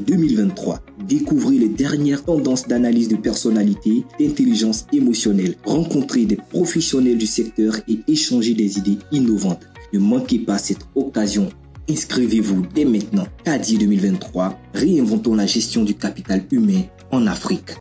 2023. Découvrez les dernières tendances d'analyse de personnalité, d'intelligence émotionnelle. Rencontrez des professionnels du secteur et échangez des idées innovantes. Ne manquez pas cette occasion. Inscrivez-vous dès maintenant. CADI 2023, réinventons la gestion du capital humain en Afrique.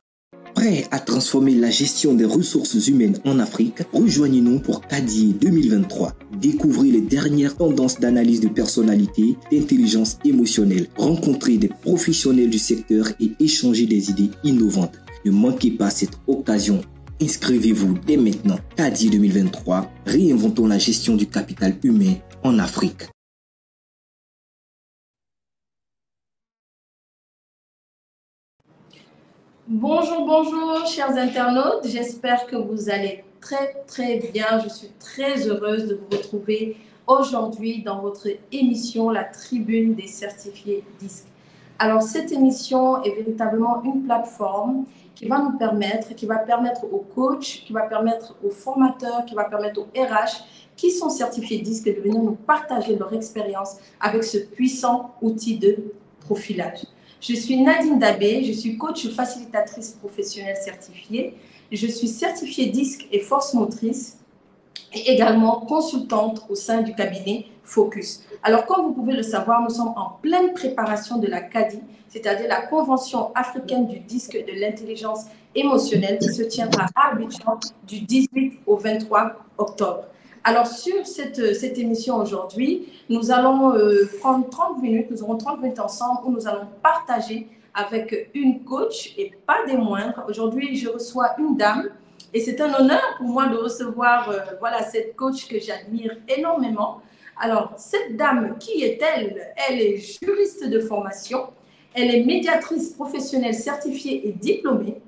Prêt à transformer la gestion des ressources humaines en Afrique? Rejoignez-nous pour CADI 2023. Découvrez les dernières tendances d'analyse de personnalité, d'intelligence émotionnelle. Rencontrez des professionnels du secteur et échangez des idées innovantes. Ne manquez pas cette occasion. Inscrivez-vous dès maintenant. CADI 2023, réinventons la gestion du capital humain en Afrique. Bonjour, bonjour, chers internautes. J'espère que vous allez très bien. Je suis très heureuse de vous retrouver aujourd'hui dans votre émission La Tribune des certifiés DISC. Alors, cette émission est véritablement une plateforme qui va nous permettre, qui va permettre aux coachs, qui va permettre aux formateurs, qui va permettre aux RH qui sont certifiés DISC de venir nous partager leur expérience avec ce puissant outil de profilage. Je suis Nadine Dabé, je suis coach facilitatrice professionnelle certifiée. Je suis certifiée DISC et force motrice et également consultante au sein du cabinet Focus. Alors, comme vous pouvez le savoir, nous sommes en pleine préparation de la CADI, c'est-à-dire la Convention africaine du DISC de l'intelligence émotionnelle qui se tiendra à Abidjan du 18 au 23 octobre. Alors, sur cette émission aujourd'hui, nous allons prendre 30 minutes, nous aurons 30 minutes ensemble où nous allons partager avec une coach et pas des moindres. Aujourd'hui, je reçois une dame et c'est un honneur pour moi de recevoir cette coach que j'admire énormément. Alors, cette dame, qui est-elle? Elle est juriste de formation, elle est médiatrice professionnelle certifiée et diplômée,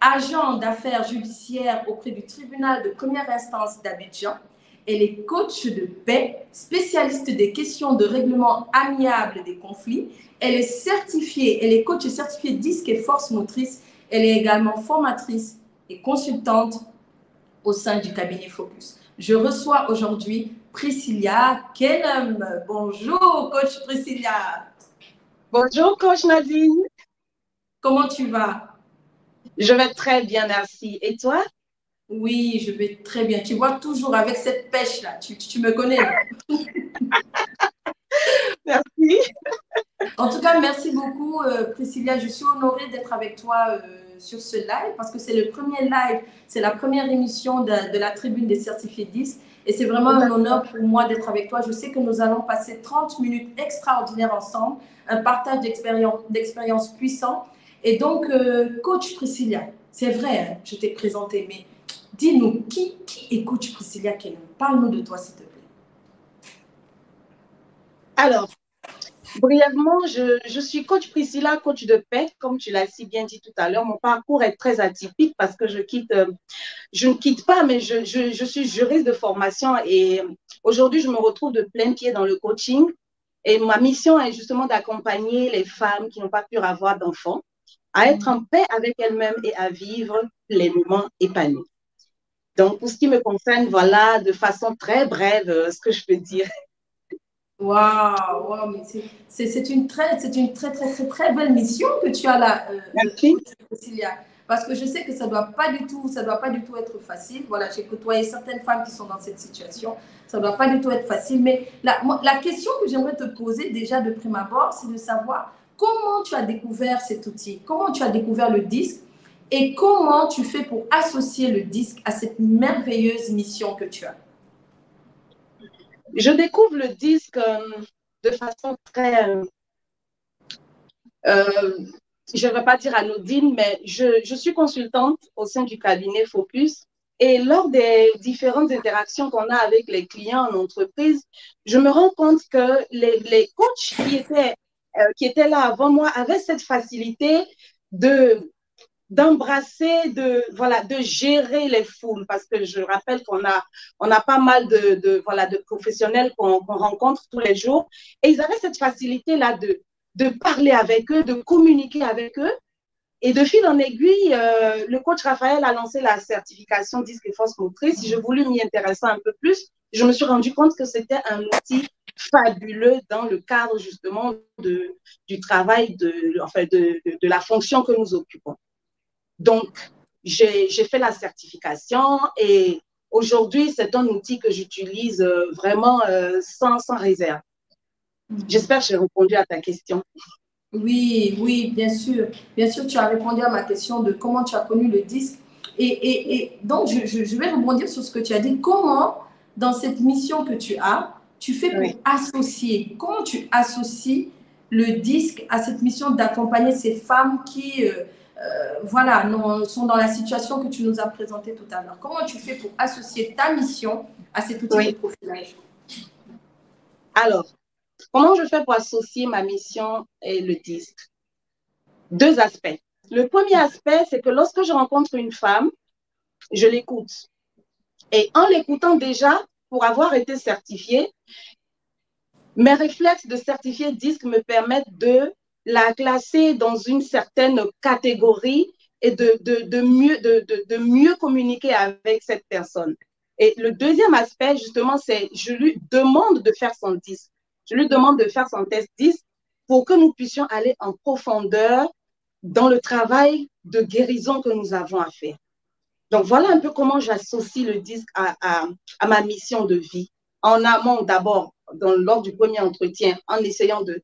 agent d'affaires judiciaires auprès du tribunal de première instance d'Abidjan. Elle est coach de paix, spécialiste des questions de règlement amiable des conflits. Elle est certifiée, elle est coach certifiée DISC et force motrice. Elle est également formatrice et consultante au sein du cabinet Focus. Je reçois aujourd'hui Priscilla Kenham. Bonjour, coach Priscilla. Bonjour, coach Nadine. Comment tu vas? Je vais très bien, merci. Et toi? Oui, je vais très bien. Tu vois, toujours avec cette pêche-là. Tu me connais, non? Merci. En tout cas, merci beaucoup, Priscilla. Je suis honorée d'être avec toi sur ce live parce que c'est le premier live, c'est la première émission de la Tribune des certifiés DISC. Et c'est vraiment un honneur pour moi d'être avec toi. Je sais que nous allons passer 30 minutes extraordinaires ensemble, un partage d'expériences puissant. Et donc, coach Priscilla, c'est vrai, hein, je t'ai présenté, mais dis-nous, qui est coach Priscilla Kenham? Parle-nous de toi, s'il te plaît. Alors, brièvement, je suis coach Priscilla, coach de paix, comme tu l'as si bien dit tout à l'heure. Mon parcours est très atypique parce que je ne quitte pas, mais je suis juriste de formation et aujourd'hui, je me retrouve de plein pied dans le coaching. Et ma mission est justement d'accompagner les femmes qui n'ont pas pu avoir d'enfants à être en paix avec elles-mêmes et à vivre pleinement épanouies. Donc, pour ce qui me concerne, voilà, de façon très brève, ce que je peux dire. Waouh, mais c'est une très belle mission que tu as là, Cécilia. Parce que je sais que ça doit pas du tout être facile. Voilà, j'ai côtoyé certaines femmes qui sont dans cette situation. Ça doit pas du tout être facile. Mais la question que j'aimerais te poser déjà de prime abord, c'est de savoir comment tu as découvert cet outil, comment tu as découvert le DISC et comment tu fais pour associer le DISC à cette merveilleuse mission que tu as. Je découvre le DISC de façon très, je ne vais pas dire anodine, mais je suis consultante au sein du cabinet Focus. Et lors des différentes interactions qu'on a avec les clients en entreprise, je me rends compte que les coachs qui étaient là avant moi avaient cette facilité d'embrasser, de gérer les foules, parce que je rappelle qu'on a pas mal de professionnels qu'on rencontre tous les jours, et ils avaient cette facilité-là de parler avec eux, de communiquer avec eux, et de fil en aiguille, le coach Raphaël a lancé la certification DISC et force motrice. Si j'ai voulu m'y intéresser un peu plus, je me suis rendu compte que c'était un outil fabuleux dans le cadre justement du travail, de la fonction que nous occupons. Donc, j'ai fait la certification et aujourd'hui, c'est un outil que j'utilise vraiment sans réserve. J'espère que j'ai répondu à ta question. Oui, oui, bien sûr. Bien sûr, tu as répondu à ma question de comment tu as connu le disque. Et donc, je vais rebondir sur ce que tu as dit. Comment, dans cette mission que tu fais pour associer, comment tu associes le disque à cette mission d'accompagner ces femmes qui, voilà, sont dans la situation que tu nous as présentée tout à l'heure. Comment tu fais pour associer ta mission à cet outil de profilage? Alors, comment je fais pour associer ma mission et le disque? Deux aspects. Le premier aspect, c'est que lorsque je rencontre une femme, je l'écoute. Et en l'écoutant déjà, pour avoir été certifiée, mes réflexes de certifié disque me permettent de la classer dans une certaine catégorie et de mieux communiquer avec cette personne. Et le deuxième aspect, justement, c'est je lui demande de faire son disque. Je lui demande de faire son test disque pour que nous puissions aller en profondeur dans le travail de guérison que nous avons à faire. Donc, voilà un peu comment j'associe le disque à ma mission de vie. En amont, d'abord, lors du premier entretien, en essayant de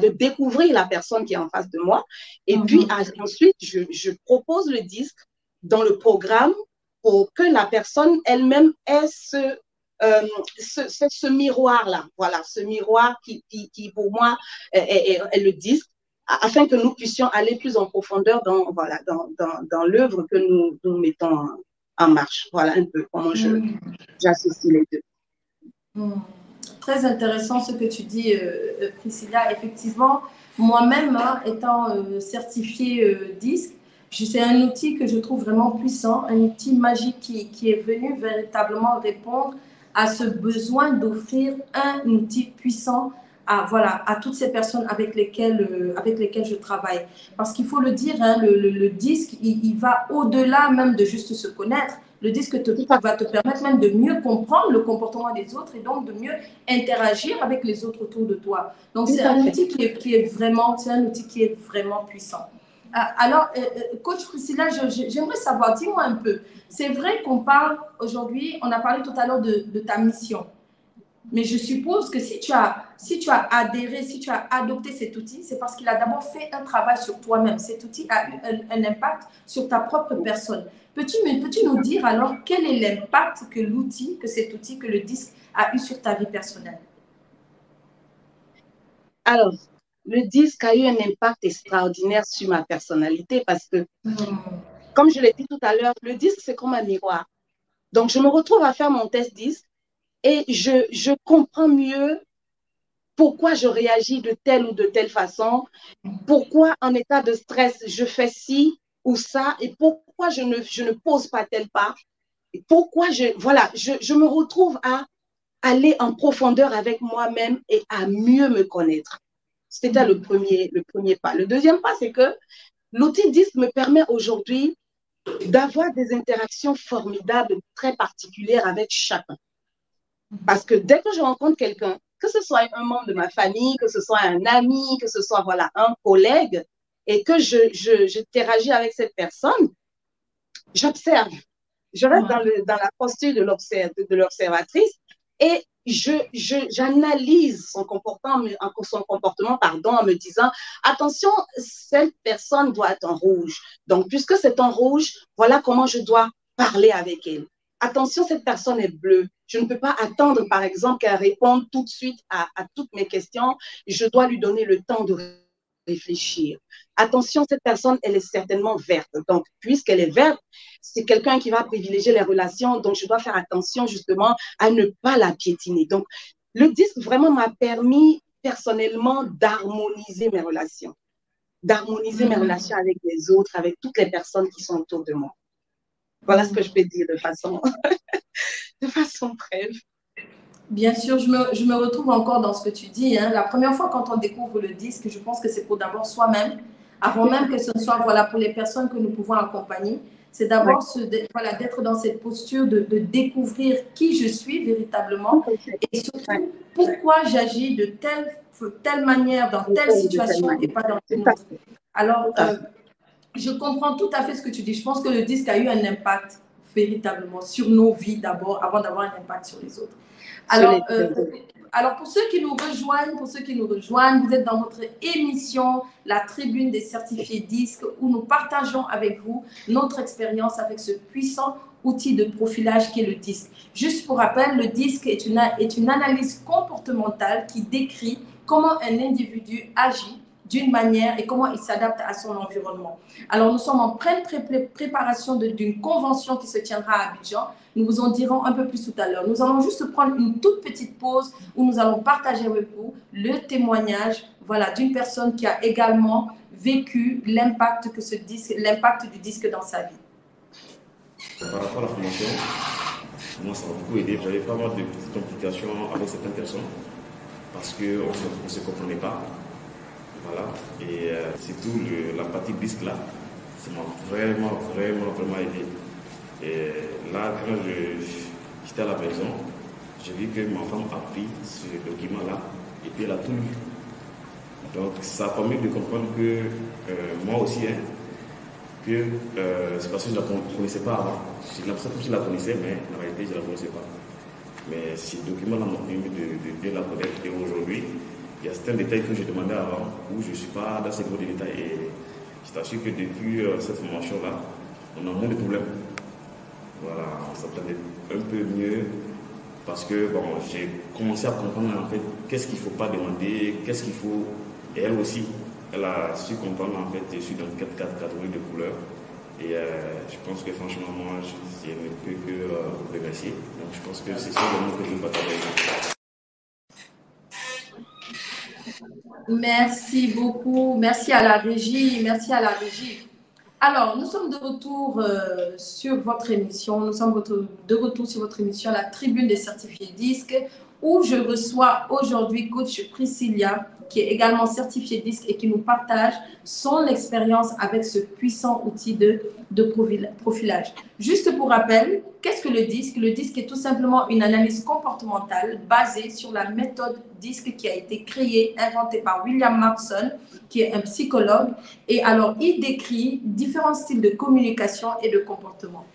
découvrir la personne qui est en face de moi. Et puis, ensuite, je propose le disque dans le programme pour que la personne elle-même ait ce miroir-là. Voilà, ce miroir qui pour moi, est le disque, afin que nous puissions aller plus en profondeur dans l'œuvre que nous mettons en marche. Voilà un peu comment j'associe les deux. Très intéressant ce que tu dis, Priscilla. Effectivement, moi-même, étant certifiée disque, c'est un outil que je trouve vraiment puissant, un outil magique qui est venu véritablement répondre à ce besoin d'offrir un outil puissant à toutes ces personnes avec lesquelles je travaille. Parce qu'il faut le dire, le disque, il va au-delà même de juste se connaître. Le disque va te permettre même de mieux comprendre le comportement des autres et donc de mieux interagir avec les autres autour de toi. Donc, c'est un outil qui est vraiment puissant. Alors, coach Priscilla, j'aimerais savoir, dis-moi un peu, c'est vrai qu'on parle aujourd'hui, on a parlé tout à l'heure de ta mission. Mais je suppose que si tu as adhéré, si tu as adopté cet outil, c'est parce qu'il a d'abord fait un travail sur toi-même. Cet outil a eu un impact sur ta propre personne. Peux-tu nous dire alors quel est l'impact que cet outil, que le disque a eu sur ta vie personnelle? Alors, le disque a eu un impact extraordinaire sur ma personnalité parce que, comme je l'ai dit tout à l'heure, le disque, c'est comme un miroir. Donc, je me retrouve à faire mon test disque et je comprends mieux pourquoi je réagis de telle ou de telle façon, pourquoi en état de stress, je fais ci ou ça, et pourquoi je ne pose pas tel pas, et pourquoi je me retrouve à aller en profondeur avec moi-même et à mieux me connaître. C'était le premier pas. Le deuxième pas, c'est que l'outil disque me permet aujourd'hui d'avoir des interactions formidables, très particulières avec chacun. Parce que dès que je rencontre quelqu'un, que ce soit un membre de ma famille, que ce soit un ami, que ce soit un collègue, et que j'interagis avec cette personne, j'observe. Je reste dans la posture de l'observatrice et j'analyse son comportement en me disant, attention, cette personne doit être en rouge. Donc, puisque c'est en rouge, voilà comment je dois parler avec elle. Attention, cette personne est bleue. Je ne peux pas attendre, par exemple, qu'elle réponde tout de suite à toutes mes questions. Je dois lui donner le temps de réfléchir. Attention, cette personne, elle est certainement verte. Donc, puisqu'elle est verte, c'est quelqu'un qui va privilégier les relations. Donc, je dois faire attention justement à ne pas la piétiner. Donc, le disque vraiment m'a permis personnellement d'harmoniser mes relations. D'harmoniser mes relations avec les autres, avec toutes les personnes qui sont autour de moi. Voilà ce que je peux dire de façon brève. Bien sûr, je me retrouve encore dans ce que tu dis. La première fois quand on découvre le disque, je pense que c'est pour d'abord soi-même, avant même que ce ne soit pour les personnes que nous pouvons accompagner. c'est d'abord voilà, d'être dans cette posture de découvrir qui je suis véritablement et surtout pourquoi j'agis de telle manière dans telle situation et pas dans une autre. Alors, je comprends tout à fait ce que tu dis. Je pense que le disque a eu un impact véritablement sur nos vies d'abord, avant d'avoir un impact sur les autres. Alors, pour ceux qui nous rejoignent, vous êtes dans votre émission, la Tribune des certifiés disques, où nous partageons avec vous notre expérience avec ce puissant outil de profilage qui est le disque. Juste pour rappel, le disque est une analyse comportementale qui décrit comment un individu agit d'une manière et comment il s'adapte à son environnement. Alors, nous sommes en pleine préparation d'une convention qui se tiendra à Abidjan. Nous vous en dirons un peu plus tout à l'heure. Nous allons juste prendre une toute petite pause où nous allons partager avec vous le témoignage, voilà, d'une personne qui a également vécu l'impact du disque dans sa vie. Par rapport à la formation, moi ça m'a beaucoup aidé. J'avais pas mal de petites complications avec certaines personnes parce qu'on ne se comprenait pas. Voilà. Et surtout la partie disque là, ça m'a vraiment aidé. Et là, quand j'étais à la maison, j'ai vu que ma femme a pris ce document-là et puis elle a tout lu. Donc, ça a permis de comprendre que moi aussi, que c'est parce que je ne la connaissais pas avant. J'ai l'impression que je la connaissais, mais en réalité, je ne la connaissais pas. Mais ce document-là m'a permis de bien la connaître. Et aujourd'hui, il y a certains détails que j'ai demandé avant où je ne suis pas dans ces gros détails. Et je t'assure que depuis cette formation-là, on a moins de problèmes. Voilà, on s'entendait un peu mieux parce que bon, j'ai commencé à comprendre en fait qu'est-ce qu'il ne faut pas demander, qu'est-ce qu'il faut. Et elle aussi, elle a su comprendre en fait, je suis dans 4 catégories de couleurs. Et je pense que franchement, moi, je ne peux que vous remercier. Donc je pense que c'est ça le mot que je veux partager avec vous. Merci beaucoup. Merci à la régie. Merci à la régie. Alors, nous sommes de retour sur votre émission. Nous sommes de retour sur votre émission, la Tribune des certifiés disques, où je reçois aujourd'hui coach Priscilla, qui est également certifiée disque et qui nous partage son expérience avec ce puissant outil de profilage. Juste pour rappel, qu'est-ce que le disque? Le disque est tout simplement une analyse comportementale basée sur la méthode disque qui a été créée, inventée par William Marston, qui est un psychologue. Et alors, il décrit différents styles de communication et de comportement.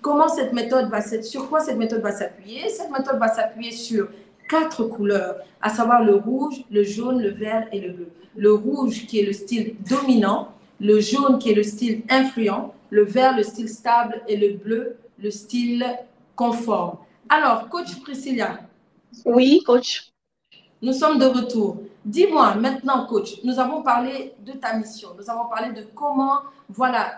Sur quoi cette méthode va s'appuyer? Cette méthode va s'appuyer sur 4 couleurs, à savoir le rouge, le jaune, le vert et le bleu. Le rouge qui est le style dominant, le jaune qui est le style influent, le vert le style stable et le bleu le style conforme. Alors, coach Priscilla. Oui, coach. Nous sommes de retour. Dis-moi maintenant, coach, nous avons parlé de ta mission, nous avons parlé de comment, voilà,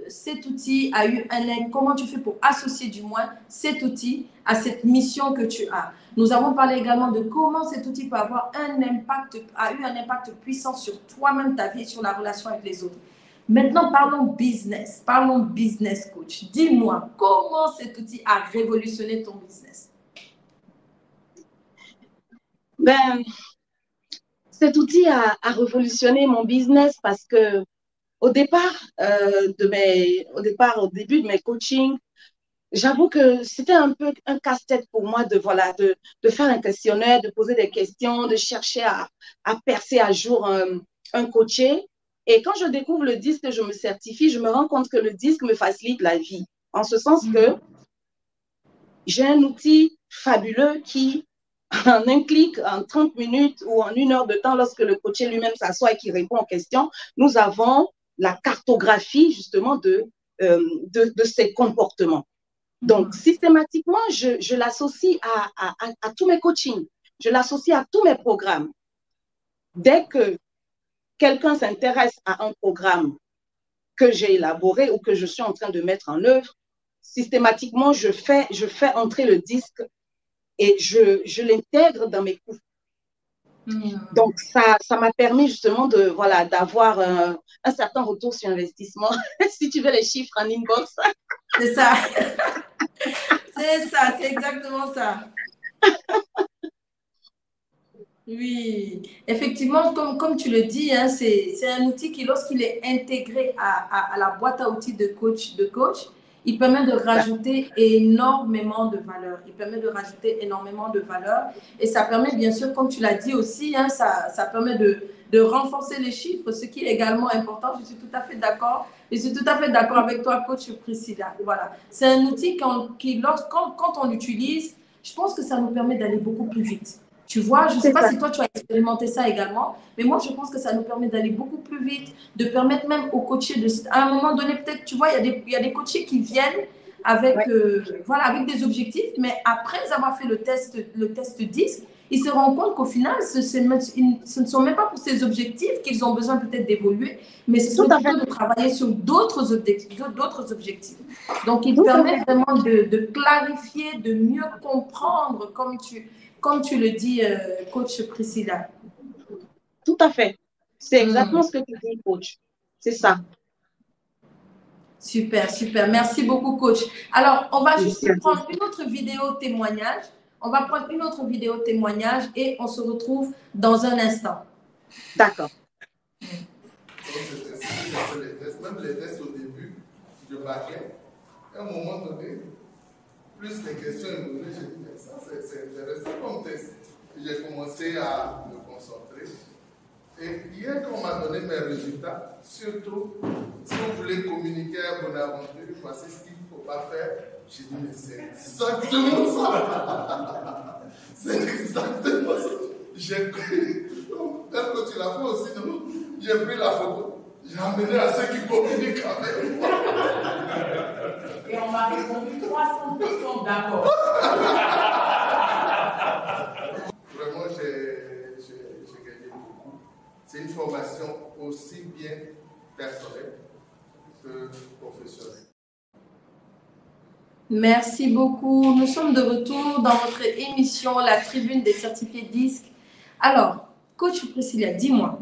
cet outil a eu comment tu fais pour associer du moins cet outil à cette mission que tu as. Nous avons parlé également de comment cet outil peut avoir a eu un impact puissant sur toi-même, ta vie et sur la relation avec les autres. Maintenant, parlons business, coach. Dis-moi, comment cet outil a révolutionné ton business? Ben, cet outil a révolutionné mon business parce que au début de mes coachings, j'avoue que c'était un peu un casse-tête pour moi de faire un questionnaire, de poser des questions, de chercher à percer à jour un coaché. Et quand je découvre le disque, je me certifie, je me rends compte que le disque me facilite la vie. En ce sens que j'ai un outil fabuleux qui, en un clic, en 30 minutes ou en 1 heure de temps, lorsque le coaché lui-même s'assoit et qu'il répond aux questions, nous avons la cartographie justement de ses comportements. Donc, systématiquement, je l'associe à tous mes coachings, je l'associe à tous mes programmes. Dès que quelqu'un s'intéresse à un programme que j'ai élaboré ou que je suis en train de mettre en œuvre, systématiquement, je fais entrer le disque et je l'intègre dans mes coûts. Donc, ça m'a permis justement d'avoir un certain retour sur investissement. Si tu veux les chiffres en inbox. C'est ça. C'est exactement ça. Oui, effectivement, comme tu le dis, c'est un outil qui, lorsqu'il est intégré à la boîte à outils de coach, il permet de rajouter énormément de valeur. Il permet de rajouter énormément de valeur. Et ça permet, bien sûr, comme tu l'as dit aussi, hein, ça permet de renforcer les chiffres, ce qui est également important. Je suis tout à fait d'accord. Je suis tout à fait d'accord avec toi, coach Priscilla. Voilà. C'est un outil qui, quand on l'utilise, je pense que ça nous permet d'aller beaucoup plus vite. Tu vois, je ne sais pas si toi, tu as expérimenté ça également, mais moi, je pense que ça nous permet d'aller beaucoup plus vite, de permettre même aux coachés à un moment donné, peut-être, tu vois, il y a des coachés qui viennent avec, voilà, avec des objectifs, mais après avoir fait le test DISC, ils se rendent compte qu'au final, ce ne sont même pas pour ces objectifs qu'ils ont besoin peut-être d'évoluer, mais ce sont plutôt de travailler sur d'autres objectifs. Donc, ils permettent vraiment de clarifier, de mieux comprendre, comme tu le dis, coach Priscilla. Tout à fait. C'est exactement ce que tu dis, coach. C'est ça. Super, super. Merci beaucoup, coach. Alors, on va juste prendre une autre vidéo témoignage. On va prendre une autre vidéo témoignage et on se retrouve dans un instant. D'accord. Même les tests au début, je baquais. À un moment donné, plus les questions évoluent, j'ai dit, mais ça, c'est intéressant comme test. J'ai commencé à me concentrer. Et hier, quand on m'a donné mes résultats, surtout, si vous voulez communiquer à Bonaventure, voici ce qu'il ne faut pas faire, j'ai dit, mais c'est exactement ça. C'est exactement ça. J'ai pris, tel que tu l'as fait aussi, non? J'ai pris la photo, j'ai amené à ceux qui communiquent avec moi. Et on m'a répondu 300% d'accord. Vraiment, j'ai gagné beaucoup. C'est une formation aussi bien personnelle que professionnelle. Merci beaucoup. Nous sommes de retour dans votre émission, la tribune des certifiés DISC. Alors, coach Priscilla, dis-moi,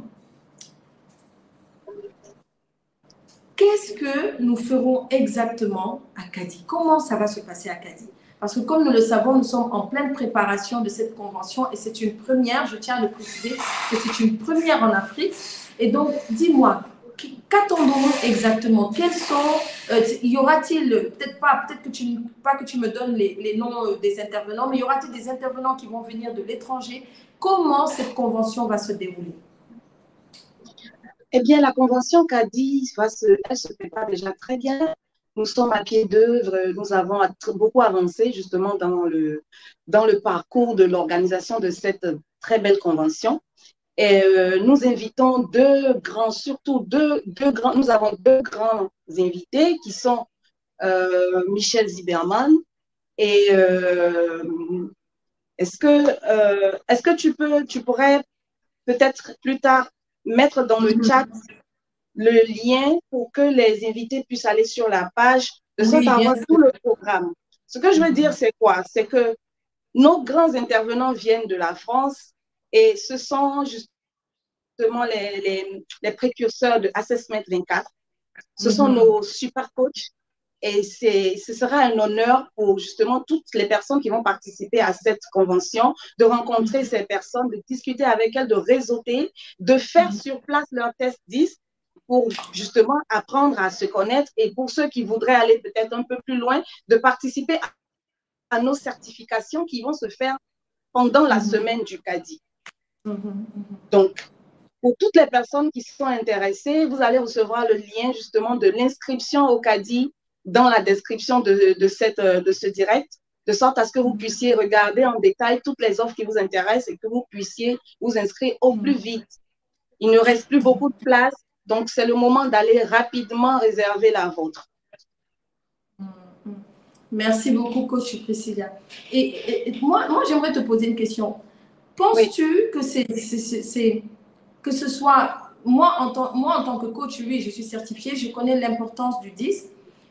qu'est-ce que nous ferons exactement à Cadiz? Comment ça va se passer à Cadiz? Parce que comme nous le savons, nous sommes en pleine préparation de cette convention et c'est une première, je tiens à le préciser, que c'est une première en Afrique. Et donc, dis-moi, qu'attendons-nous exactement? Quels sont, y aura-t-il, peut-être que tu me donnes les noms des intervenants, mais y aura-t-il des intervenants qui vont venir de l'étranger? Comment cette convention va se dérouler? Eh bien, la convention Cadiz, elle se prépare déjà très bien. Nous sommes à pied d'œuvre, nous avons beaucoup avancé justement dans le parcours de l'organisation de cette très belle convention. Et nous invitons nous avons deux grands invités qui sont Michel Ziberman et est-ce que tu pourrais peut-être plus tard mettre dans le chat le lien pour que les invités puissent aller sur la page de sorte à avoir tout le programme. Ce que je veux dire, c'est quoi? C'est que nos grands intervenants viennent de la France et ce sont justement les précurseurs de Assessment 24. Ce sont nos super coachs et ce sera un honneur pour justement toutes les personnes qui vont participer à cette convention de rencontrer ces personnes, de discuter avec elles, de réseauter, de faire sur place leur test 10 pour justement apprendre à se connaître et pour ceux qui voudraient aller peut-être un peu plus loin, de participer à nos certifications qui vont se faire pendant la semaine du Cadiz. Donc, pour toutes les personnes qui sont intéressées, vous allez recevoir le lien justement de l'inscription au Cadiz dans la description de ce direct, de sorte à ce que vous puissiez regarder en détail toutes les offres qui vous intéressent et que vous puissiez vous inscrire au plus vite. Il ne reste plus beaucoup de place. Donc, c'est le moment d'aller rapidement réserver la vôtre. Merci beaucoup, coach Priscilla. Et moi j'aimerais te poser une question. Penses-tu que ce soit, moi en tant que coach, oui, je suis certifiée, je connais l'importance du DISC,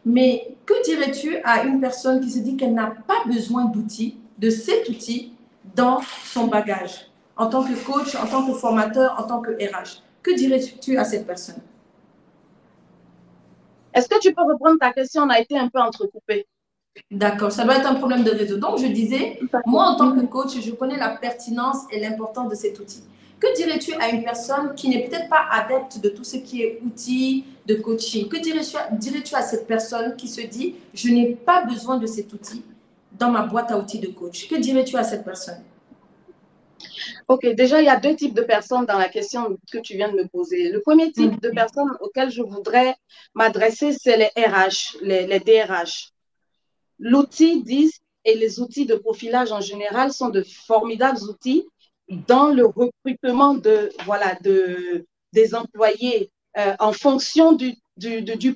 mais que dirais-tu à une personne qui se dit qu'elle n'a pas besoin d'outils, de cet outil dans son bagage, en tant que coach, en tant que formateur, en tant que RH? Que dirais-tu à cette personne? Est-ce que tu peux reprendre ta question? On a été un peu entrecoupé. D'accord, ça doit être un problème de réseau. Donc, je disais, moi, en tant que coach, je connais la pertinence et l'importance de cet outil. Que dirais-tu à une personne qui n'est peut-être pas adepte de tout ce qui est outils de coaching? Que dirais-tu à cette personne qui se dit, je n'ai pas besoin de cet outil dans ma boîte à outils de coach? Que dirais-tu à cette personne? Ok, déjà, il y a deux types de personnes dans la question que tu viens de me poser. Le premier type de personnes auquel je voudrais m'adresser, c'est les RH, les DRH. L'outil DISC et les outils de profilage en général sont de formidables outils dans le recrutement des employés en fonction du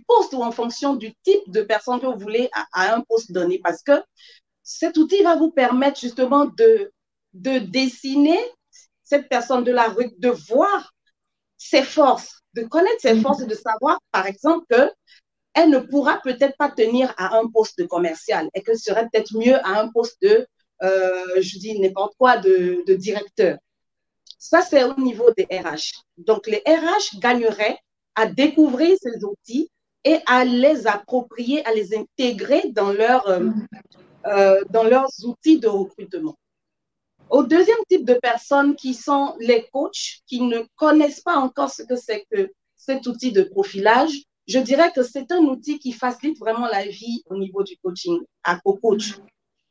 poste ou en fonction du type de personne que vous voulez à un poste donné. Parce que cet outil va vous permettre justement de dessiner cette personne, de voir ses forces, de connaître ses forces et de savoir, par exemple, qu'elle ne pourra peut-être pas tenir à un poste de commercial et qu'elle serait peut-être mieux à un poste de, je dis n'importe quoi, de directeur. Ça, c'est au niveau des RH. Donc, les RH gagneraient à découvrir ces outils et à les approprier, à les intégrer dans leurs outils de recrutement. Au deuxième type de personnes qui sont les coachs, qui ne connaissent pas encore ce que c'est que cet outil de profilage, je dirais que c'est un outil qui facilite vraiment la vie au niveau du coaching, au coach.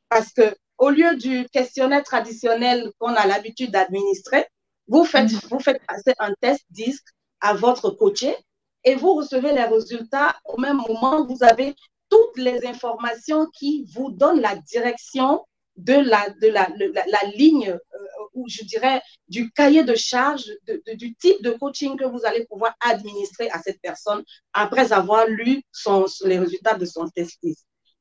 Parce que au lieu du questionnaire traditionnel qu'on a l'habitude d'administrer, vous faites passer un test DISC à votre coaché et vous recevez les résultats au même moment. Vous avez toutes les informations qui vous donnent la direction de la ligne, ou je dirais du cahier de charge, du type de coaching que vous allez pouvoir administrer à cette personne après avoir lu les résultats de son test.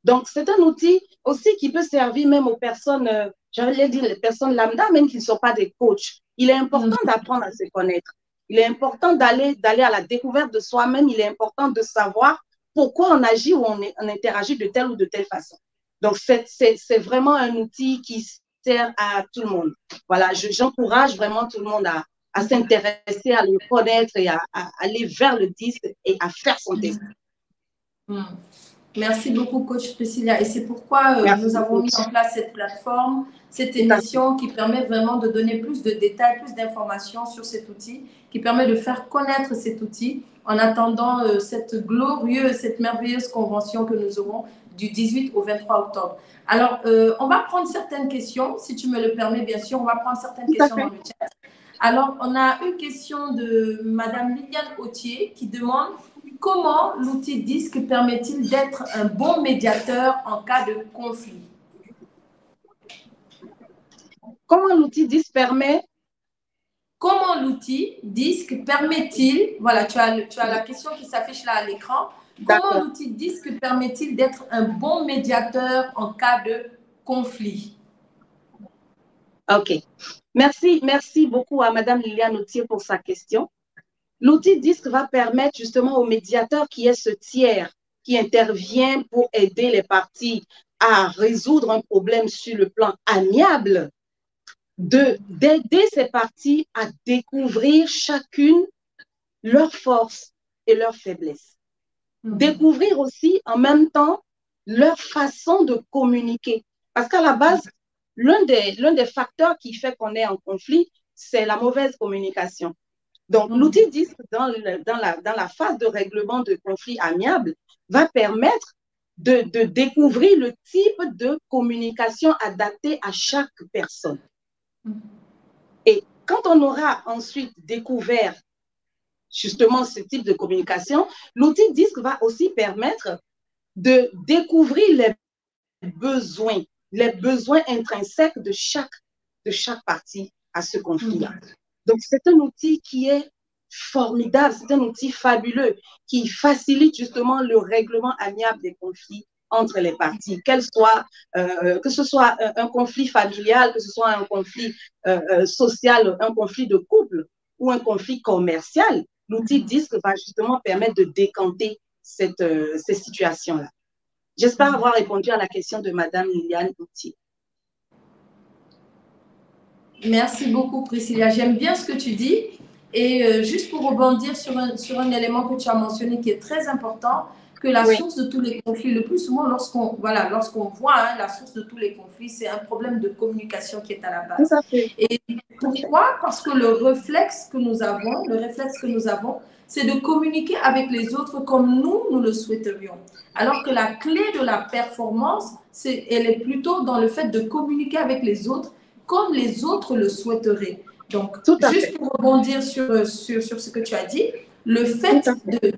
Donc, c'est un outil aussi qui peut servir même aux personnes, j'allais dire les personnes lambda, même qui ne sont pas des coachs. Il est important d'apprendre à se connaître. Il est important d'aller à la découverte de soi-même. Il est important de savoir pourquoi on agit ou on interagit de telle ou de telle façon. Donc, c'est vraiment un outil qui sert à tout le monde. Voilà, j'encourage vraiment tout le monde à s'intéresser, à le connaître et à aller vers le disque et à faire son test. Merci beaucoup, coach Priscilla. Et c'est pourquoi nous avons mis en place cette plateforme, cette émission qui permet vraiment de donner plus de détails, plus d'informations sur cet outil, qui permet de faire connaître cet outil en attendant cette merveilleuse convention que nous aurons du 18 au 23 octobre. Alors, on va prendre certaines questions, si tu me le permets, bien sûr. On va prendre certaines questions dans le chat. Alors, on a une question de Madame Liliane Autier qui demande comment l'outil DISC permet-il d'être un bon médiateur en cas de conflit? Comment l'outil DISC permet? Comment l'outil DISC permet-il, voilà, tu as la question qui s'affiche là à l'écran, comment l'outil DISC permet-il d'être un bon médiateur en cas de conflit? Ok. Merci beaucoup à Madame Liliane Autier pour sa question. L'outil DISC va permettre justement au médiateur qui est ce tiers qui intervient pour aider les parties à résoudre un problème sur le plan amiable, d'aider ces parties à découvrir chacune leurs forces et leurs faiblesses. Découvrir aussi en même temps leur façon de communiquer. Parce qu'à la base, l'un des facteurs qui fait qu'on est en conflit, c'est la mauvaise communication. Donc, l'outil DISC dans la phase de règlement de conflits amiables va permettre de découvrir le type de communication adapté à chaque personne. Et quand on aura ensuite découvert justement ce type de communication, l'outil DISC va aussi permettre de découvrir les besoins intrinsèques de chaque partie à ce conflit-là. Donc, c'est un outil qui est formidable, c'est un outil fabuleux qui facilite justement le règlement amiable des conflits entre les parties, que ce soit un conflit familial, que ce soit un conflit social, un conflit de couple ou un conflit commercial. L'outil DISC va justement permettre de décanter ces situations-là. J'espère avoir répondu à la question de Madame Liliane Autier. Merci beaucoup, Priscilla. J'aime bien ce que tu dis. Et juste pour rebondir sur un élément que tu as mentionné qui est très important, que la Oui. source de tous les conflits, le plus souvent lorsqu'on voit la source de tous les conflits, c'est un problème de communication qui est à la base. Tout à fait. Et pourquoi? Parce que le réflexe que nous avons, c'est de communiquer avec les autres comme nous le souhaiterions. Alors que la clé de la performance, elle est plutôt dans le fait de communiquer avec les autres comme les autres le souhaiteraient. Donc, juste pour rebondir sur ce que tu as dit, le fait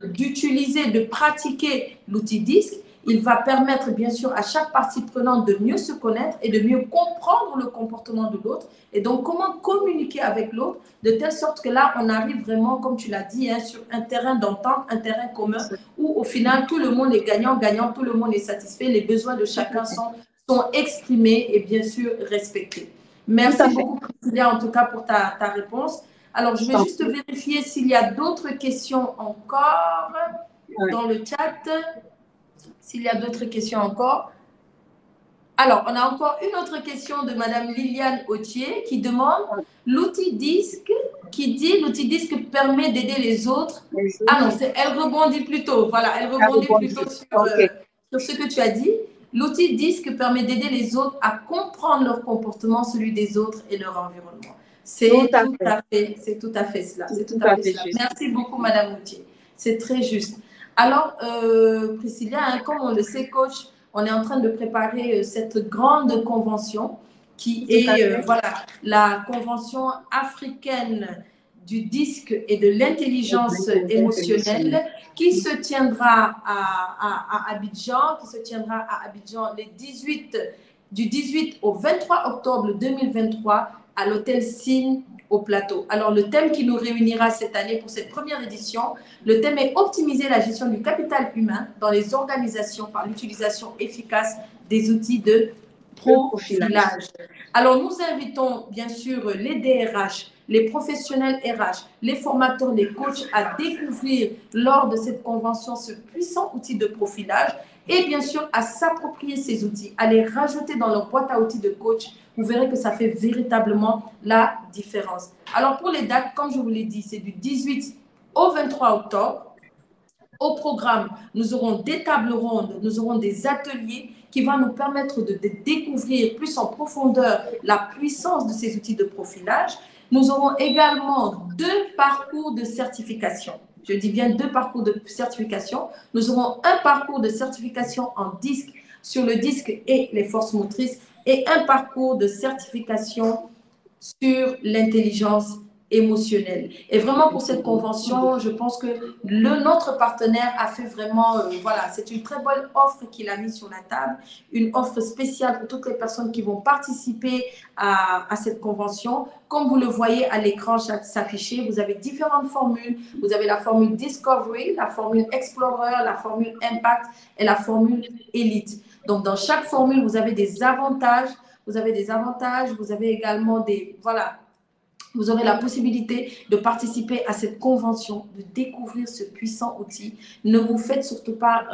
d'utiliser, de pratiquer l'outil DISC, il va permettre bien sûr à chaque partie prenante de mieux se connaître et de mieux comprendre le comportement de l'autre et donc comment communiquer avec l'autre de telle sorte que là, on arrive vraiment, comme tu l'as dit, sur un terrain d'entente, un terrain commun où au final, tout le monde est gagnant-gagnant, tout le monde est satisfait, les besoins de chacun sont exprimés et bien sûr respectés. Merci beaucoup, Priscilla, en tout cas, pour ta réponse. Alors, je vais juste vérifier s'il y a d'autres questions encore dans le chat. S'il y a d'autres questions encore. Alors, on a encore une autre question de Madame Liliane Autier qui demande l'outil DISC, qui dit l'outil DISC permet d'aider les autres. Ah non, elle rebondit plutôt. Voilà, elle rebondit plutôt sur ce que tu as dit. L'outil DISC permet d'aider les autres à comprendre leur comportement, celui des autres et leur environnement. C'est tout à fait cela. C'est tout à fait cela. Merci beaucoup, Madame Autier. C'est très juste. Alors, Priscilla, comme on le sait, coach, on est en train de préparer cette grande convention qui est la convention africaine du disque et de l'intelligence émotionnelle qui se tiendra à Abidjan, du 18 au 23 octobre 2023 à l'hôtel Signe au Plateau. Alors, le thème qui nous réunira cette année pour cette première édition, le thème est optimiser la gestion du capital humain dans les organisations par l'utilisation efficace des outils de profilage. Alors, nous invitons bien sûr les DRH, les professionnels RH, les formateurs, les coachs à découvrir lors de cette convention ce puissant outil de profilage et bien sûr à s'approprier ces outils, à les rajouter dans leur boîte à outils de coach. Vous verrez que ça fait véritablement la différence. Alors, pour les dates, comme je vous l'ai dit, c'est du 18 au 23 octobre. Au programme, nous aurons des tables rondes, nous aurons des ateliers qui vont nous permettre de découvrir plus en profondeur la puissance de ces outils de profilage. Nous aurons également 2 parcours de certification. Je dis bien 2 parcours de certification. Nous aurons un parcours de certification en disque sur le disque et les forces motrices et un parcours de certification sur l'intelligence émotionnelle. Et vraiment pour cette convention, je pense que notre partenaire a fait vraiment, c'est une très bonne offre qu'il a mise sur la table, une offre spéciale pour toutes les personnes qui vont participer à cette convention. Comme vous le voyez à l'écran s'afficher, vous avez différentes formules. Vous avez la formule Discovery, la formule Explorer, la formule Impact et la formule Elite. Donc, dans chaque formule, vous avez des avantages. Vous avez également vous aurez la possibilité de participer à cette convention, de découvrir ce puissant outil. Ne vous faites surtout pas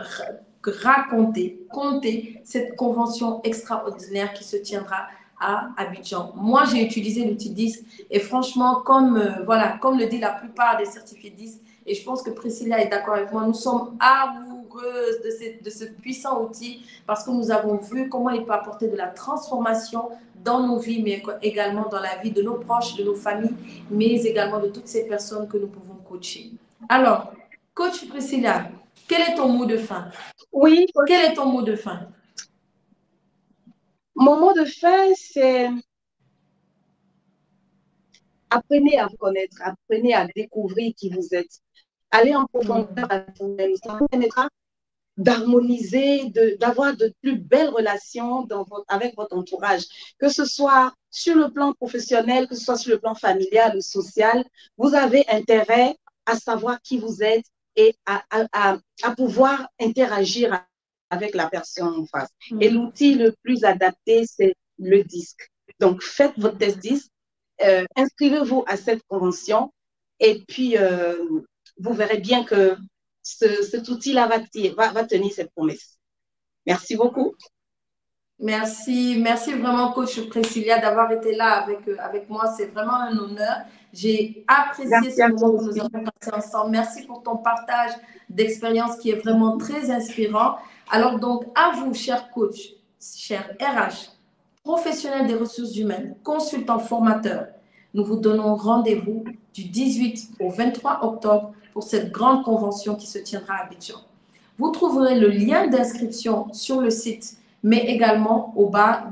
compter cette convention extraordinaire qui se tiendra à Abidjan. Moi, j'ai utilisé l'outil DISC et franchement, comme le dit la plupart des certifiés DISC, et je pense que Priscilla est d'accord avec moi, nous sommes amoureuses de ce puissant outil parce que nous avons vu comment il peut apporter de la transformation dans nos vies, mais également dans la vie de nos proches, de nos familles, mais également de toutes ces personnes que nous pouvons coacher. Alors, coach Priscilla, quel est ton mot de fin? Oui. Quel est ton mot de fin? Mon mot de fin, c'est apprenez à vous connaître, apprenez à découvrir qui vous êtes. Allez en profondeur avec vous-même. Ça vous permettra d'harmoniser, d'avoir de plus belles relations avec votre entourage, que ce soit sur le plan professionnel, que ce soit sur le plan familial ou social. Vous avez intérêt à savoir qui vous êtes et à pouvoir interagir avec la personne en face. Et l'outil le plus adapté, c'est le disque. Donc, faites votre test disque, inscrivez-vous à cette convention et puis vous verrez bien que cet outil-là va tenir ses promesses. Merci beaucoup. Merci vraiment, coach Priscilla, d'avoir été là avec moi. C'est vraiment un honneur. J'ai apprécié Merci ce à toi moment que nous aussi. avons passé ensemble. Merci pour ton partage d'expérience qui est vraiment très inspirant. Alors donc, à vous, chers coachs, chers RH, professionnels des ressources humaines, consultants formateurs, nous vous donnons rendez-vous du 18 au 23 octobre pour cette grande convention qui se tiendra à Abidjan. Vous trouverez le lien d'inscription sur le site, mais également au bas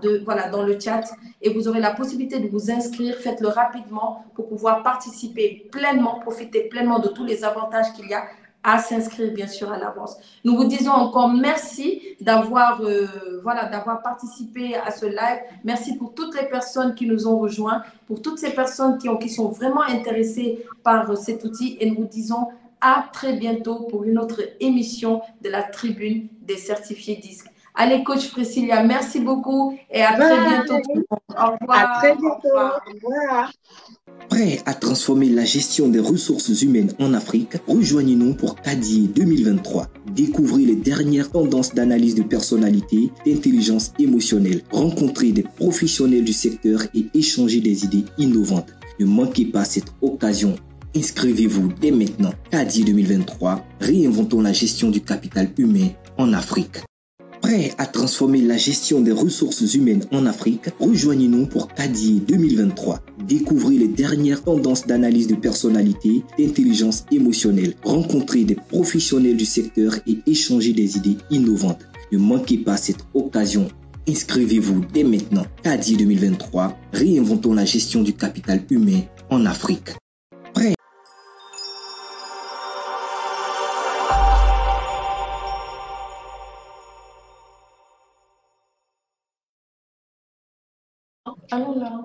dans le chat, et vous aurez la possibilité de vous inscrire. Faites-le rapidement pour pouvoir participer pleinement, profiter pleinement de tous les avantages qu'il y a à s'inscrire, bien sûr, à l'avance. Nous vous disons encore merci d'avoir participé à ce live. Merci pour toutes les personnes qui nous ont rejoints, pour toutes ces personnes qui sont vraiment intéressées par cet outil, et nous vous disons à très bientôt pour une autre émission de la Tribune des certifiés disques. Allez, coach Priscilla, merci beaucoup et à très bientôt tout le monde. Au revoir. À très bientôt. Au revoir. Au revoir. Prêt à transformer la gestion des ressources humaines en Afrique? Rejoignez-nous pour CADIE 2023. Découvrez les dernières tendances d'analyse de personnalité, d'intelligence émotionnelle. Rencontrez des professionnels du secteur et échangez des idées innovantes. Ne manquez pas cette occasion. Inscrivez-vous dès maintenant. CADIE 2023. Réinventons la gestion du capital humain en Afrique. Prêt à transformer la gestion des ressources humaines en Afrique? Rejoignez-nous pour CADIE 2023. Découvrez les dernières tendances d'analyse de personnalité, d'intelligence émotionnelle. Rencontrez des professionnels du secteur et échangez des idées innovantes. Ne manquez pas cette occasion. Inscrivez-vous dès maintenant. CADIE 2023. Réinventons la gestion du capital humain en Afrique. Prêt? Allons là.